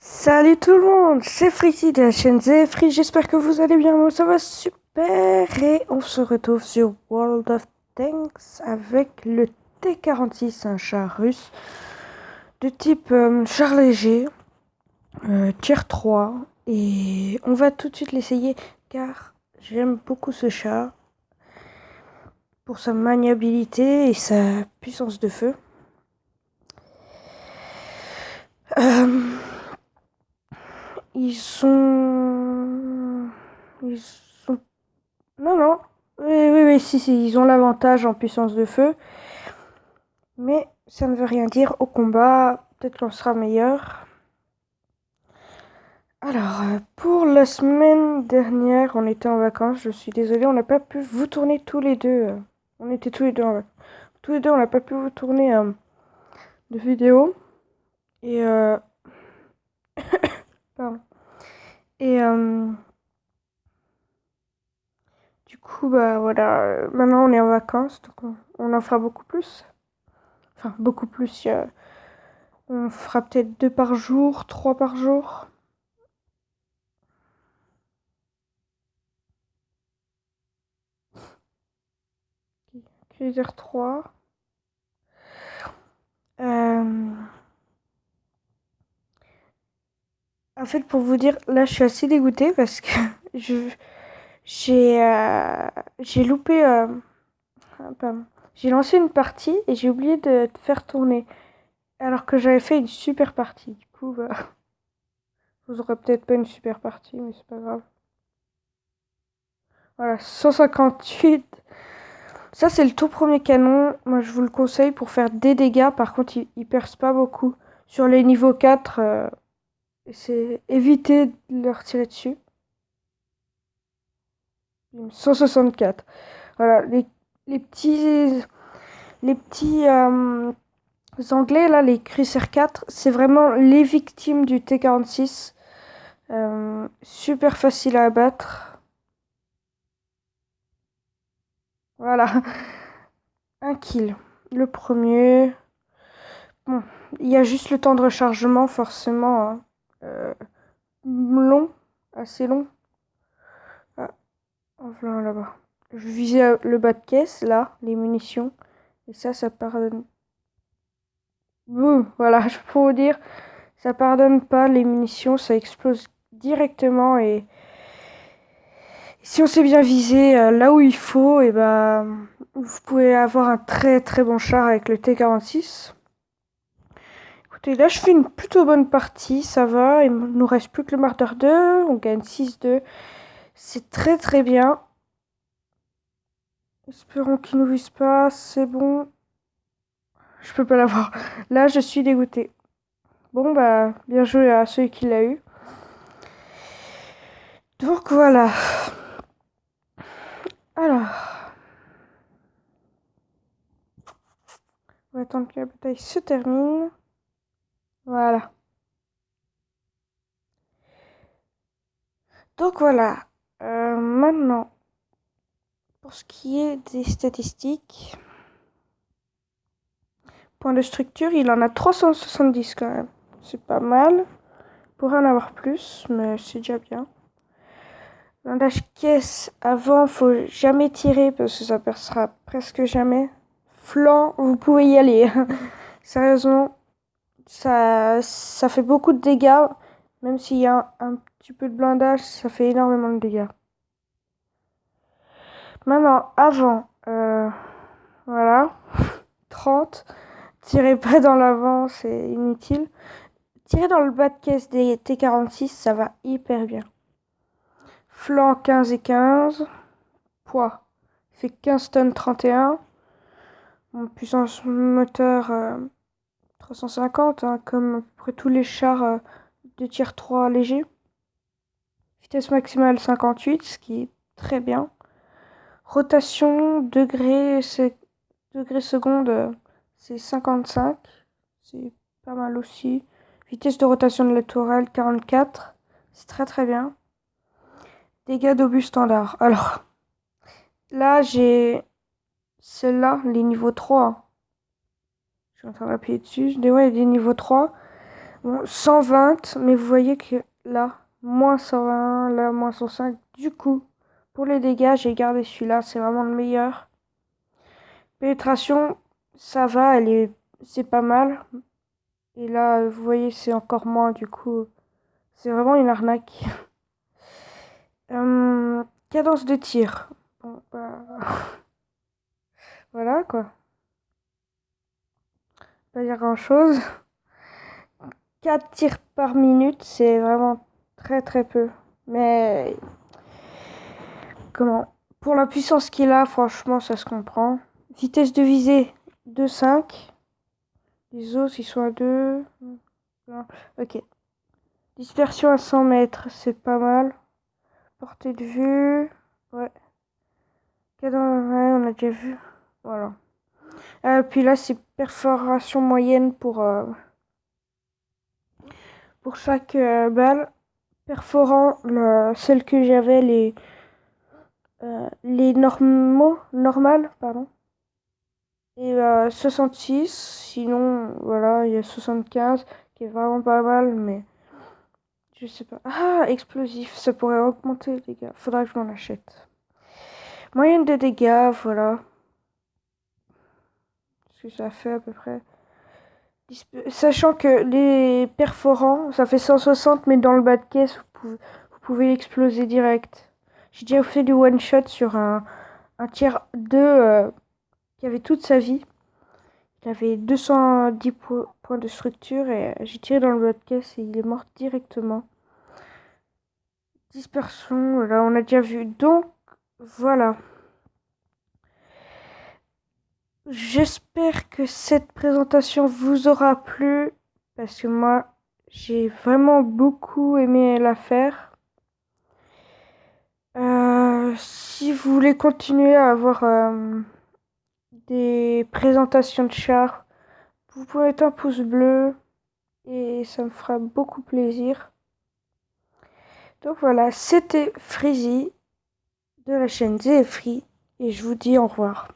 Salut tout le monde, c'est Frixie de la chaîne Zefri, j'espère que vous allez bien, moi ça va super et on se retrouve sur World of Tanks avec le T-46, un char russe de type char léger, tier 3 et on va tout de suite l'essayer car j'aime beaucoup ce char pour sa maniabilité et sa puissance de feu. Ils sont... Ils sont... Non, non. Oui, si, ils ont l'avantage en puissance de feu. Mais ça ne veut rien dire. Au combat, peut-être qu'on sera meilleur. Alors, pour la semaine dernière, on était en vacances. Je suis désolée, on n'a pas pu vous tourner tous les deux. On était tous les deux en vacances. Tous les deux, on n'a pas pu vous tourner de vidéo. Et... pardon. Et... du coup, bah voilà. Maintenant, on est en vacances. Donc, on en fera beaucoup plus. Enfin, beaucoup plus. On fera peut-être 2 par jour, 3 par jour. Cruiser 3. En fait, pour vous dire, là, je suis assez dégoûtée parce que je j'ai j'ai loupé. Pardon. J'ai lancé une partie et j'ai oublié de faire tourner. Alors que j'avais fait une super partie. Du coup, bah, vous aurez peut-être pas une super partie, mais c'est pas grave. Voilà, 158. Ça, c'est le tout premier canon. Moi, je vous le conseille pour faire des dégâts. Par contre, il perce pas beaucoup. Sur les niveaux 4, c'est éviter de leur tirer dessus. 164. Voilà, les petits, les petits anglais, là, les Cruiser 4, c'est vraiment les victimes du T-46. Super facile à abattre. Voilà, un kill. Le premier. Bon, il y a juste le temps de rechargement, forcément. Hein. Long, assez long. Ah, enfin là-bas. Je visais le bas de caisse, là, les munitions. Et ça pardonne. Bouh, voilà, je peux vous dire, ça pardonne pas les munitions, ça explose directement. Et si on s'est bien visé là où il faut, et ben, vous pouvez avoir un très très bon char avec le T-46. Écoutez, là je fais une plutôt bonne partie, ça va. Il nous reste plus que le Marder 2, on gagne 6-2. C'est très très bien. Espérons qu'il nous vise pas, c'est bon. Je peux pas l'avoir. Là, je suis dégoûtée. Bon, bah, bien joué à celui qui l'a eu. Donc voilà. Alors, on va attendre que la bataille se termine. Voilà. Donc voilà. Maintenant, pour ce qui est des statistiques, point de structure, il en a 370 quand même. C'est pas mal. Il pourrait en avoir plus, mais c'est déjà bien. Blindage caisse, avant, faut jamais tirer parce que ça percera presque jamais. Flanc, vous pouvez y aller. Sérieusement, ça fait beaucoup de dégâts. Même s'il y a un petit peu de blindage, ça fait énormément de dégâts. Maintenant, avant, voilà, 30. Tirez pas dans l'avant, c'est inutile. Tirez dans le bas de caisse des T-46, ça va hyper bien. Flanc 15 et 15. Poids, fait 15 tonnes 31. Bon, puissance moteur 350, hein, comme à peu près tous les chars de tier 3 légers. Vitesse maximale 58, ce qui est très bien. Rotation, degré seconde, c'est 55. C'est pas mal aussi. Vitesse de rotation de la tourelle 44. C'est très très bien. Dégâts d'obus standard. Alors, là, j'ai celle-là, les niveaux 3. Je suis en train d'appuyer dessus. Ouais, des niveaux 3. Bon, 120, mais vous voyez que là, moins 120, là, moins 105. Du coup, pour les dégâts, j'ai gardé celui-là, c'est vraiment le meilleur. Pénétration, ça va, c'est pas mal. Et là, vous voyez, c'est encore moins, du coup, c'est vraiment une arnaque. Cadence de tir. Bon, bah, voilà, quoi. Pas dire grand-chose. 4 tirs par minute, c'est vraiment très très peu. Mais comment? Pour la puissance qu'il a, franchement, ça se comprend. Vitesse de visée 2,5. Les autres, ils sont à 2. Ok. Dispersion à 100 mètres, c'est pas mal. Portée de vue. Ouais. Ouais, on a déjà vu. Voilà. Puis là, c'est perforation moyenne pour chaque balle. Perforant, celle que j'avais, les normales, pardon. Et 66, sinon, voilà, il y a 75 qui est vraiment pas mal, mais je sais pas. Ah, explosif, ça pourrait augmenter les dégâts. Faudra que je m'en achète. Moyenne de dégâts, voilà. Ce que ça fait à peu près. Sachant que les perforants, ça fait 160, mais dans le bas de caisse, vous pouvez l'exploser direct. J'ai déjà fait du one shot sur un tier 2 qui avait toute sa vie. Il avait 210 points de structure et j'ai tiré dans le bas de caisse et il est mort directement. Dispersion, là on a déjà vu. Donc voilà. J'espère que cette présentation vous aura plu parce que moi j'ai vraiment beaucoup aimé la faire. Si vous voulez continuer à avoir des présentations de chars, vous pouvez mettre un pouce bleu et ça me fera beaucoup plaisir. Donc voilà, c'était Freezy de la chaîne Zéfri et je vous dis au revoir.